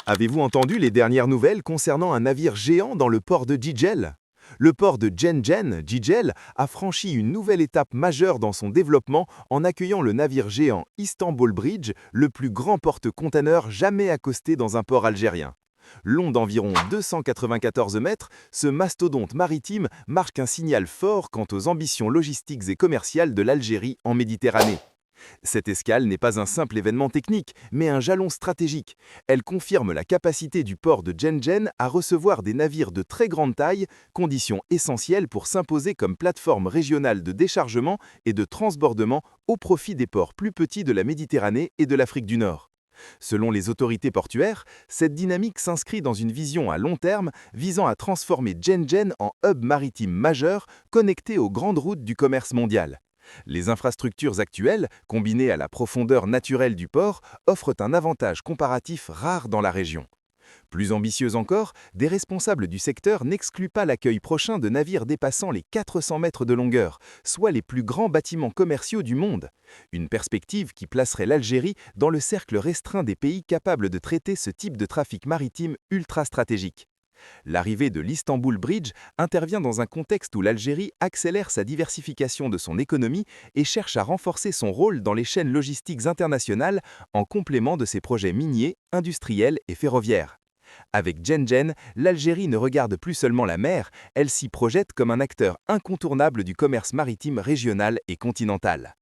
Avez-vous entendu les dernières nouvelles concernant un navire géant dans le port de Gijel? Le port de Genjen, Gijel, a franchi une nouvelle étape majeure dans son développement en accueillant le navire géant Istanbul Bridge, le plus grand porte-containers jamais accosté dans un port algérien. Long d'environ 294 mètres, ce mastodonte maritime marque un signal fort quant aux ambitions logistiques et commerciales de l'Algérie en Méditerranée. Cette escale n'est pas un simple événement technique, mais un jalon stratégique. Elle confirme la capacité du port de Genjen à recevoir des navires de très grande taille, condition essentielle pour s'imposer comme plateforme régionale de déchargement et de transbordement au profit des ports plus petits de la Méditerranée et de l'Afrique du Nord. Selon les autorités portuaires, cette dynamique s'inscrit dans une vision à long terme visant à transformer Genjen en hub maritime majeur connecté aux grandes routes du commerce mondial. Les infrastructures actuelles, combinées à la profondeur naturelle du port, offrent un avantage comparatif rare dans la région. Plus ambitieux encore, des responsables du secteur n'excluent pas l'accueil prochain de navires dépassant les 400 mètres de longueur, soit les plus grands bâtiments commerciaux du monde. Une perspective qui placerait l'Algérie dans le cercle restreint des pays capables de traiter ce type de trafic maritime ultra stratégique. L'arrivée de l'Istanbul Bridge intervient dans un contexte où l'Algérie accélère sa diversification de son économie et cherche à renforcer son rôle dans les chaînes logistiques internationales en complément de ses projets miniers, industriels et ferroviaires. Avec Genjen, l'Algérie ne regarde plus seulement la mer, elle s'y projette comme un acteur incontournable du commerce maritime régional et continental.